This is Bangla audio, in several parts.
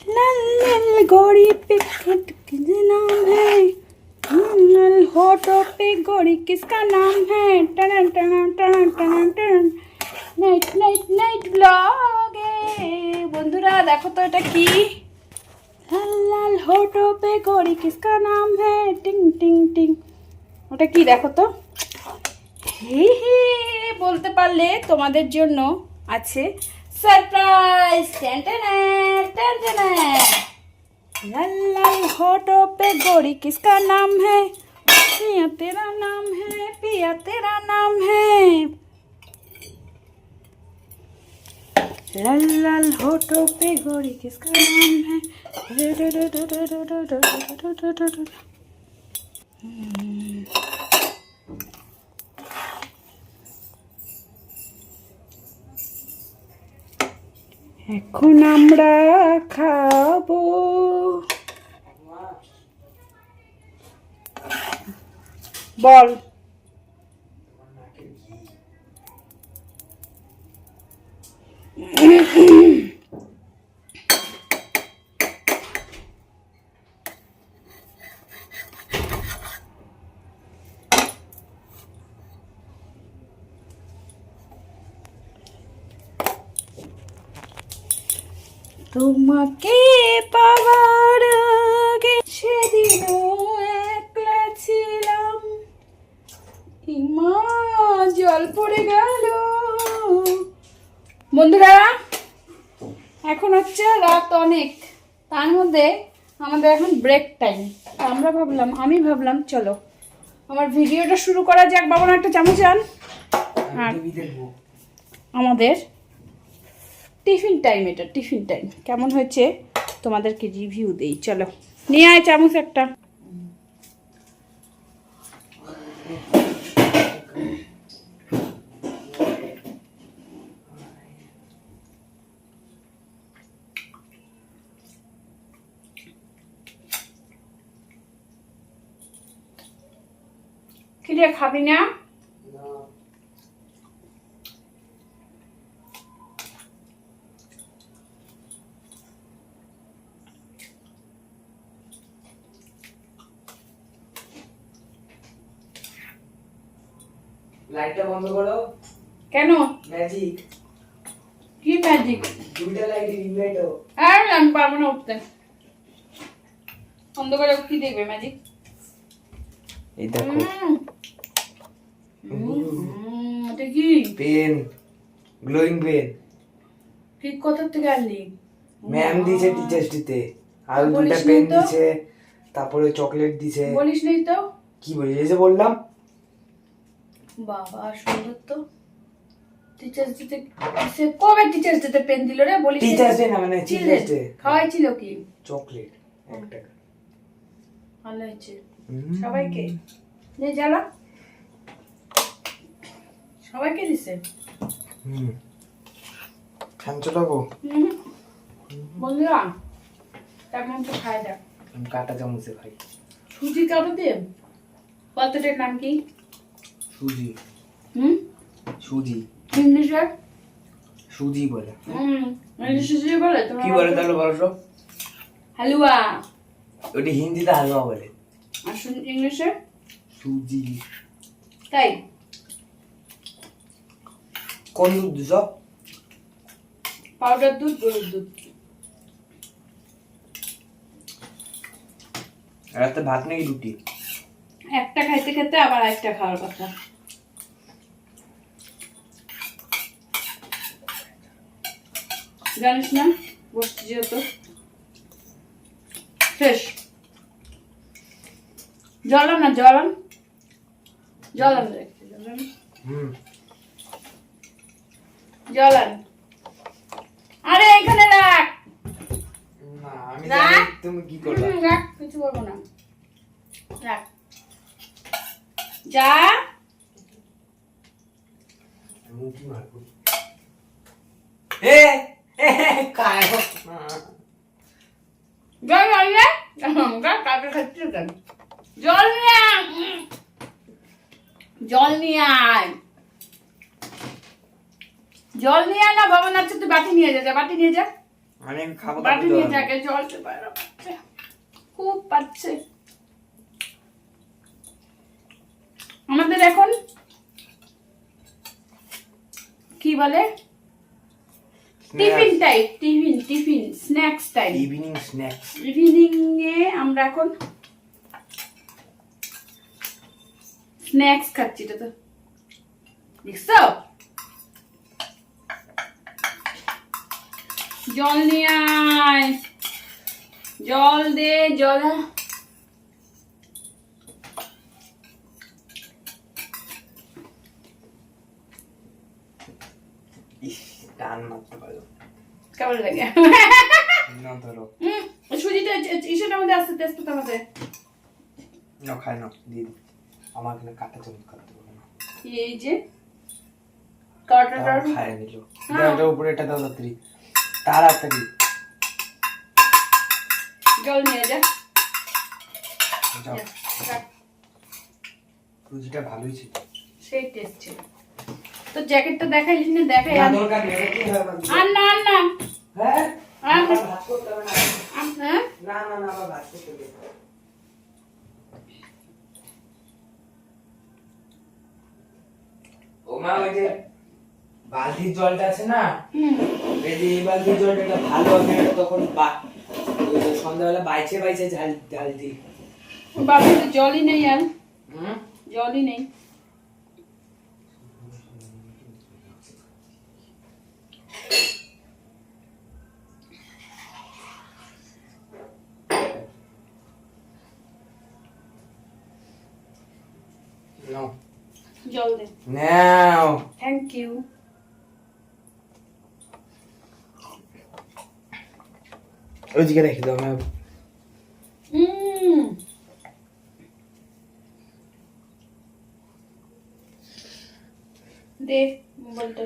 लाल लाल घोड़ी पे किसका नाम है, लाल होठों पे घोड़ी किसका नाम है, टन टन टन टन टन। नाइट नाइट नाइट ब्लॉगे बंधुरा देखो तो এটা কি, लाल लाल होठों पे घोड़ी किसका नाम है, टिंग टिंग टिंग। ওটা কি দেখো তো। হে হে বলতে পারলে তোমাদের জন্য আছে सरप्राइज। लाल लाल होठों पे घोड़ी किसका नाम है, पिया तेरा नाम है, पिया तेरा नाम है। लाल लाल होठों पे घोड़ी किसका नाम है। এখন আমরা খাবো বল। তোমাকে পাওয়ার আগে সেদিনও একলা ছিলাম, ইমা জল পড়ে গেল। বন্ধুরা এখন হচ্ছে রাত অনেক, তার মধ্যে আমাদের এখন ব্রেক টাইম। আমি ভাবলাম চলো আমার ভিডিওটা শুরু করা যাক। বাবা একটা চামচ আন। আর আমাদের টিফিন টাইম, এটা টিফিন টাইম কেমন হয়েছে তোমাদেরকে রিভিউ দেই। চলো নিয়ে আয় চামচ একটা। কি রে খাবি না? লাইটটা বন্ধ করো। কেন? ম্যাজিক। কি ম্যাজিক? দুইটা লাইট রিং লাইট ও। আর আমি পারবো না উঠতে। বন্ধ করে কি দেখবে ম্যাজিক? এই দেখো এটা কি? Pen, glowing pen. ঠিক কোথা থেকে আনলি? ম্যাম দিয়েছে টিচার্স ডেতে। আর দুটো পেন দিয়েছে, তারপরে চকলেট দিয়েছে। বলিস নাই তো? কি বলি এই যে বললাম। বাবা সুন্দর তো। টিচার্স ডেতে সে কবে টিচার্স ডেতে পেন দিল রে? বলিস টিচার্স ডে না, মানে চিলড্রেন্স ডে। খাওয়াইছিল কি? চকলেট 1 টাকা। ভালো হয়েছে। সবাইকে নে জ্বালা, সবাইকে দিছে। খান চলাবো বন্ধুরা তেমন তো খাই দেখ। আমি কাটা চামচে খাই। সুজি কাটো দিয়ে। কতটার নাম কি? সুজি। সুজি ইংলিশে সুজি বলে। ইংলিশে সুজি বলে। কি বলে তাহলে বলো তো? হালুয়া। ওটা হিন্দিতে হালুয়া বলে। আর ইংলিশে সুজি। তাই কোন দুধ দিছ? পাউডার দুধ, গরুর দুধ। রাতে ভাত নাকি রুটি? একটা খাইতে খেতে আবার একটা খাওয়ার কথা। জানিস না বসছি যেহেতু ফ্রেশ। জলান না জলান জলান জলান। আরে এখানে রাখ। না আমি জানি তুমি কি করবে। রাখ, কিছু করবো না, রাখ। যা মুখি মারবো। এ কায় জল আনলে কাকে খাচ্ছিস কেন? জল নিয়ে আয়, জল নিয়ে আয়, জল নিয়ে আয় না। বাবা নাচছে, তুই বাটি নিয়ে যা, বাটি নিয়ে যা। মানে আমি খাবো বাটি নিয়ে যাকে জল বাইরে পাচ্ছে, খুব পাচ্ছে। আমাদের এখন কি বলে tiffin time, tiffin snacks time, evening snacks. Evening এ আমরা এখন স্ন্যাক্স খাচ্ছি। এটা তো দেখছো, জল নিয়ে আয়, জল দে, জল। টান মারতে পারো কেমন লাগে? না ধরো সুজিটা ইসের মধ্যে আসতে তেজপাতা মধ্যে না, খাই না, দিয়ে দিই। আমার এখানে কাটা চামচ কাটতে পারবে না। এই যে কাটাটা খাই নিল। এটা উপরে এটা দাও তাড়াতাড়ি, তাড়াতাড়ি। জল নিয়ে যা। যাও, সুজিটা ভালোই ছিল, সেই টেস্ট ছিল। তো জ্যাকেটটা দেখাইলিস না? দেখাই না আর দরকার নেই, এটা কি হয় মানে? আর না আর না। হ্যাঁ আর আবার ভাত করতে হবে না। হ্যাঁ না না না, আবার ভাত করতে হবে। ও মা, ওই যে বালতির জলটা আছে না, এই যে এই বালতির জলটা এটা ভালো হবে, এটা তখন ওই যে সন্ধ্যাবেলা বাইছে বাইছে ঢাল দিই। বাড়িতে জলই নেই আর, হুম, জলই নেই। নাও জল দে। নাও। Thank you. ওইদিকে রেখে দাও। আমি দে মোবাইলটা।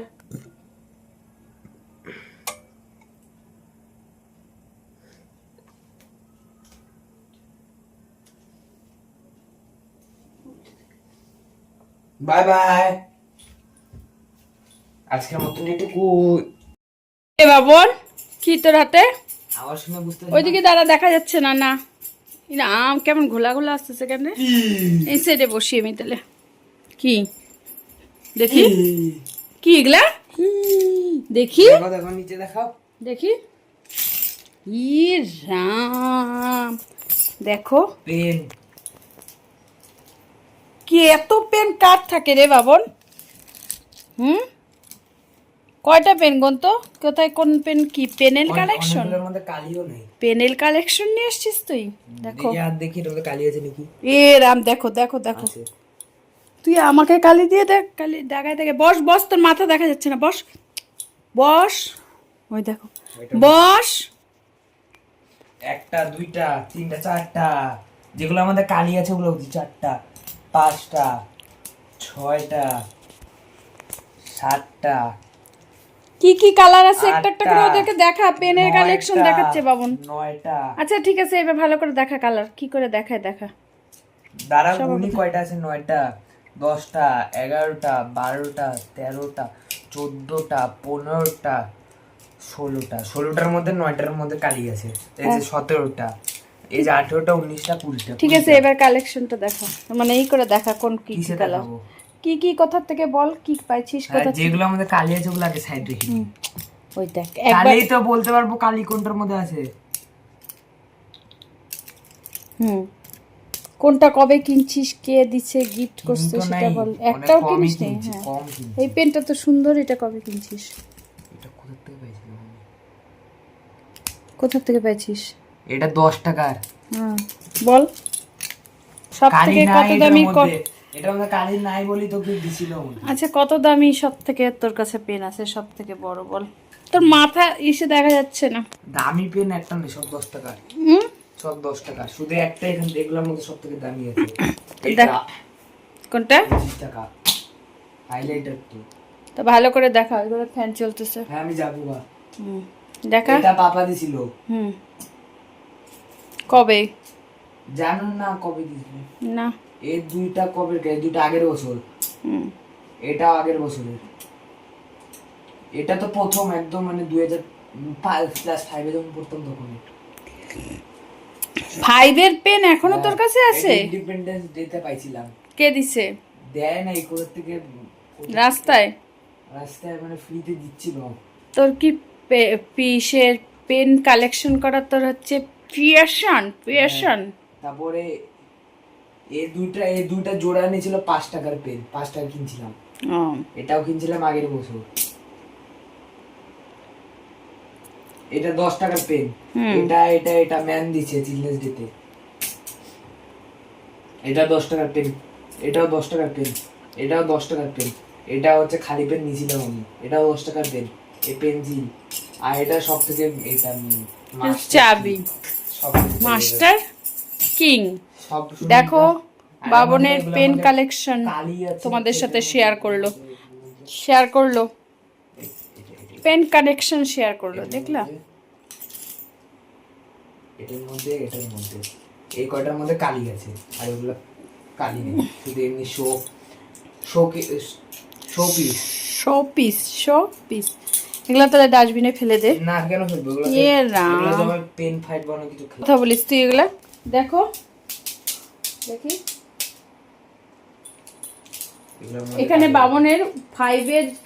বাই বাই, আজকের মতন এটুকু। এ বাবন, কি তোর হাতে? আবার শুনে বুঝতে ওইদিকে দাঁড়া, দেখা যাচ্ছে না। না এটা আম কেমন ঘোলা ঘোলা আসতেছে কেন? এই সাইডে বসি আমি তাহলে। কি দেখি, কি এগুলা দেখি, দেখো দেখো, নিচে দেখাও। দেখি। ই রাম, দেখো পেন। কি এত পেন কার থাকে রে বাবন? কয়টা পেন গুন তো? কোথায় কোন পেন? কি পেনেল কালেকশন? অনেকগুলোর মধ্যে কালিও নেই। পেনেল কালেকশন নিয়ে এসছিস তুই? দেখো দেখি আর দেখি এর মধ্যে কালি আছে নাকি। এ রাম, দেখো দেখো দেখো। আছে। তুই আমাকে কালি দিয়ে দেখ, কালি দেখায় দেখে। বস বস, তোর মাথা দেখা যাচ্ছে না। বস বস, ওই দেখো, বস। একটা, দুইটা, তিনটা, চারটা। যেগুলো আমাদের কালি আছে ওগুলো হচ্ছে 4টা, 5টা, 6টা, 7টা। কি কি কালার আছে একটা একটা করে 8টা, ওদেরকে দেখা। পেনের কালেকশন 9টা, দেখাচ্ছে বাবন। 9টা। আচ্ছা ঠিক আছে, এবার ভালো করে দেখা কালার কি করে দেখায়, দেখা। দাঁড়া গুনি কয়টা আছে। 9টা, 10টা, 11টা, 12টা, 13টা, 14টা, 15টা, 16টা। 16টার মধ্যে 9টার মধ্যে কালি আছে। এই যে 17টা, এই যে 18টা, 19টা, 20টা। ঠিক আছে, এবার কালেকশনটা দেখা, মানে এই করে দেখা কোন কি কি কিসে কালার, দেখাবো? কি কি কোথা থেকে বল, কি পাইছিস কোথা থেকে? যেগুলো আমাদের কালি আছে ওগুলো আগে সাইড রেখে দিই। ওই দেখ একবার। কালি তো বলতে পারবো কালি কোনটার মধ্যে আছে। কোনটা কবে কিনছিস, কে দিছে, গিফট করছে কিন্তু সেটা নাই, বল। অনেক একটাও কমই কিনিস নেই? কিনছি, হ্যাঁ, কম কিনছি। এই পেনটা তো সুন্দর, এটা কবে কিনছিস? এটা কোথা থেকে পাইছিলাম আমি? কোথা থেকে পেয়েছিস? এটা 10 টাকার। হ্যাঁ বল, সব কালি থেকে নাই কত এটার দামি? মধ্যে। এটার মধ্যে কালি নাই বলি তোকে দিছিল। আচ্ছা কত দামি সব থেকে তোর কাছে পেন আছে সব থেকে বড়, বল। তোর মাথা ইসে দেখা যাচ্ছে না। দামি পেন একটা নেই, সব 10 টাকা। সব 10 টাকা। শুধু একটা এখানে এগুলোর মধ্যে সব থেকে দামি আছে। এটা কোনটা? 25 টাকা। হাইলাইটার তো। তো ভালো করে দেখা, ওইগুলো ফ্যান চলতেছে। হ্যাঁ আমি যাবো বা। দেখা। এটা পাপা দিছিল। কবে? জানেন না কবে দিছিল? না। এই দুইটা কবে? এই দুইটা আগের বছর। এটা আগের বছরের। এটা তো প্রথম একদম, মানে ক্লাস 5 এ যখন পড়তাম তখন 5 এর পেন এখনো তোর কাছে আছে? ইন্ডিপেন্ডেন্স ডেতে পাইছিলাম। কে দিছে? দেয় না, এই কোথা থেকে রাস্তায় মানে ফ্রিতে দিচ্ছিল। তোর কি পিসের পেন কালেকশন করার তোর হচ্ছে পিয়াসন? তারপরে এই দুইটা জোড়া নিয়েছিল 5 টাকার পেন, 5 টাকা কিনছিলাম। এটাও কিনছিলাম আগের বছর। এটা 10 টাকার পেন। এটা ম্যান দিছে চিলড্রেন্স ডে তে। এটা 10 টাকার পেন, এটাও 10 টাকার পেন, এটাও 10 টাকার পেন। এটা হচ্ছে খালি পেন নিয়েছিলাম আমি, এটাও 10 টাকার পেন। এই পেন্সিল আর এটা সব থেকে এটা চাবি মাস্টার কিং। দেখো বাবনের পেন কালেকশন তোমাদের সাথে শেয়ার করলো পেন কালেকশন শেয়ার করলো, দেখলা? এটার মধ্যে এই কয়টার মধ্যে কালি আছে, আর ওগুলো কালি নেই, শুধু এমনি শো পিস। এগুলো তাহলে ডাস্টবিনে ফেলে দে। না, কেন ফেলবো এগুলো? আমার পেন ফাইট বানানো কিছু কথা বলিস তুই এগুলা? দেখো দেখি এখানে বাবনের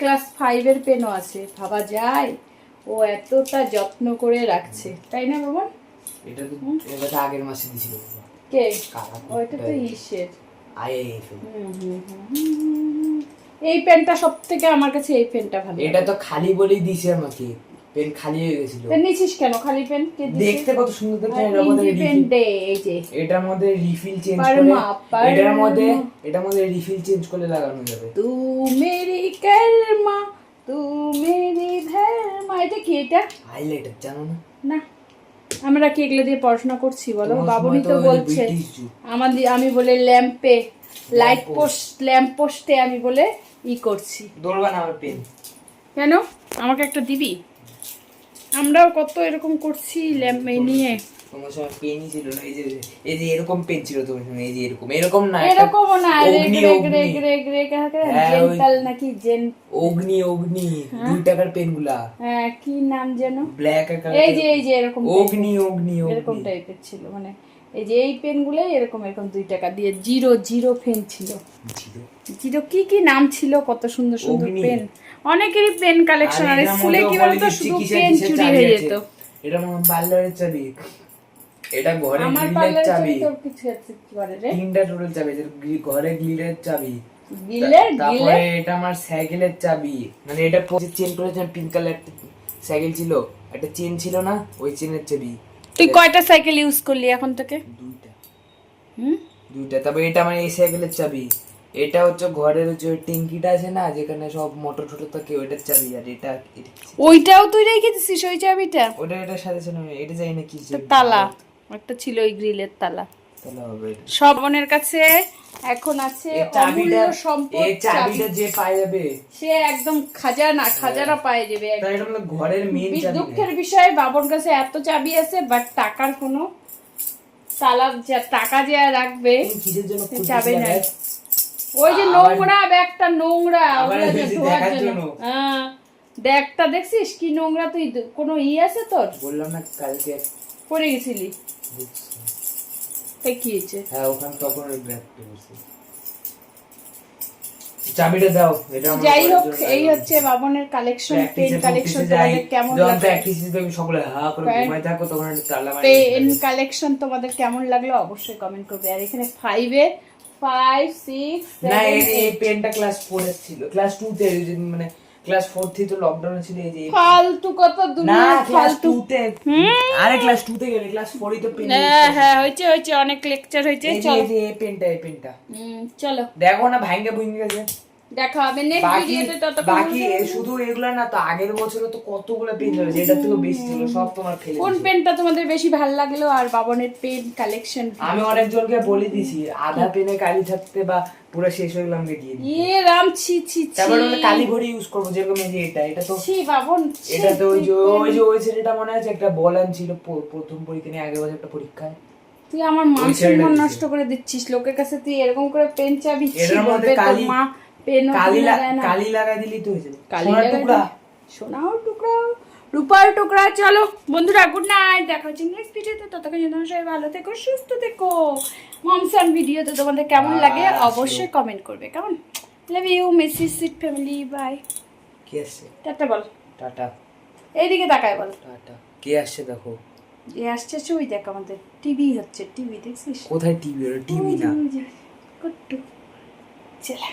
ক্লাস 5 এর পেনও আছে। ভাবা যায় ও এতটা যত্ন করে রাখছে, তাই না বাবন? এটা আগের মাসে দিছিল। কে? ওইটা তো ইসের এই পেনটা সব থেকে আমার কাছে এই পেনটা ভালো। এটা তো খালি বলেই দিছে আমাকে, পেন খালি হয়ে গেছিল। তুই নিছিস কেন খালি পেন? কে দিছে? দেখতে কত সুন্দর দেখতে। এর মধ্যে এটার মধ্যে রিফিল চেঞ্জ করে, এটার মধ্যে রিফিল চেঞ্জ করে লাগানো যাবে। তু মেরি কলমা তু মেরি ধর্মা। এটা কি? এটা হাইলাইটার, জানো না? না, আমরা কি এগুলো দিয়ে পড়াশোনা করছি বলো? বাবুনি তো বলছে আমি বলে ল্যাম্প পোস্টে আমি বলে করছি। দৌড়বা না আমার পেন। কেন? আমাকে একটা দিবি? আমরাও কত এরকম করছি ল্যাম্প নিয়ে। তোমার সময় পেনই ছিল না। এই যে এরকম পেন ছিল তোমার সময়, এই যে এরকম না, এরকমও না, জেন্টাল নাকি অগ্নি 2 টাকার পেনগুলা। হ্যাঁ, কি নাম যেন? Black colour. এই যে এরকম অগ্নি এরকম টাইপের ছিল, মানে এই যে এই পেনগুলো এরকম 2 টাকা দিয়ে জিরো পেন ছিল। জিরো কি নাম ছিল? কত সুন্দর সুন্দর পেন। অনেকেরই পেন কালেকশন। আর স্কুলে কি বলতো, শুধু পেন চুরি হয়ে যেত। এটা মনে পার্লারের চাবি, এটা ঘরে গ্রিলের চাবি। তোর কিছু আছে কি করে রে? 3টা টোটাল চাবি, ঘরে গ্রিলের চাবি। তারপরে এটা আমার সাইকেলের চাবি, মানে এটা চেন করেছিলাম, পিঙ্ক কালার সাইকেল ছিল, একটা চেন ছিল না, ওই চেনের চাবি। তুই কয়টা সাইকেল ইউজ করলি এখন থেকে? 2টা। তারপরে এটা আমার এই সাইকেলের চাবি। এটা হচ্ছে ঘরের যে ট্যাঙ্কিটা আছে না, যেখানে সব মোটর টোটর থাকে, ওইটার চাবি। আর এটা ওইটাও তুই রেখে দিছিস ওই চাবিটা? ওটা এটার সাথে ছিল, এটা জানি না কি তালা একটা ছিল, ওই গ্রিলের তালা হবে। সবনের কাছে এখন আছে অমূল্য সম্পদ। এই চাবিটা যে পায় যাবে সে একদম খাজানা পায় যাবে। তাই এটা মানে ঘরের মেইন চাবি। দুঃখের বিষয় বাবুর কাছে এত চাবি আছে, বাট টাকার কোনো তালা, টাকা যে রাখবে কিসের জন্য চাবি নাই। ওই যে নোংরা ব্যাগটা, নোংরা ধোয়ার জন্য। হ্যাঁ, ব্যাগটা দেখছিস কি নোংরা? তুই কোনো আছে তোর? বললাম না কালকে পড়ে গেছিলি, তাই কি হয়েছে? হ্যাঁ, ওখানে তখন ওই ব্যাগটা বসে। চাবিটা দাও। এটা আমার যাই হোক, এই হচ্ছে বাবনের কালেকশন, পেন কালেকশন। তোমাদের কেমন লাগলো? প্র্যাকটিস তুমি সকলে হা করে ঘুমায় থাকো, তখন একটা তালা মারি। পেন কালেকশন তোমাদের কেমন লাগলো অবশ্যই কমেন্ট করবে। আর এখানে 5 6 না, এই পেনটা ক্লাস 4 এ ছিল, ক্লাস 2 তে, মানে ক্লাস 4 থেকে তো লকডাউন ছিল। এই যে ফালতু কত দুনিয়া ফালতু। আরে ক্লাস 2 তে গেলে ক্লাস 4 ই তো পেন। হ্যাঁ হয়েছে অনেক লেকচার হয়েছে। চলো এই পেনটা চলো দেখো না, ভাঙে গেছে। দেখা হবে নেক্সট ভিডিওতে। ততক্ষণ বাকি শুধু এগুলা না তো, আগের বছরে তো কতগুলো পেন হয়েছে, এটা থেকে বেশি ছিল, সব তোমার ফেলে। কোন পেনটা তোমাদের বেশি ভালো লাগলো? আর বাবনের পেন কালেকশন আমি অনেকজনকে বলে দিছি, আধা পেনে কালি থাকতে বা পুরো শেষ হয়ে গেলাম দিয়ে দিই। রাম ছি তারপর আমরা কালি ভরি ইউজ করব, যেরকম এই যে এটা তো ছি বাবন, এটা তো ওই যে ছেলেটা মনে আছে, একটা বলান ছিল প্রথম পরীক্ষা নিয়ে, আগের বছর একটা পরীক্ষায়। তুই আমার মান সম্মান নষ্ট করে দিচ্ছিস লোকের কাছে। তুই এরকম করে পেন চাবি বলবে তোর মা পেন কালি লাগাই দিলি তো হয়ে যাবে। সোনার টুকরা রূপার টুকরা। চলো বন্ধুরা, গুড নাইট, দেখা হচ্ছে নেক্সট ভিডিওতে। ততক্ষণ যেন সবাই ভালো থেকো, সুস্থ থেকো। মমসান ভিডিওতে তোমাদের কেমন লাগে অবশ্যই কমেন্ট করবে। কেমন? লাভ ইউ মেসি সিট ফ্যামিলি, বাই। কে আসছে? টাটা বল। টাটা। এইদিকে তাকায় বল টাটা। কে আসছে দেখো? যে আসছে ওই দেখ, আমাদের টিভি হচ্ছে, টিভি দেখছিস? কোথায় টিভি? টিভি না, কুট্টু। চলা।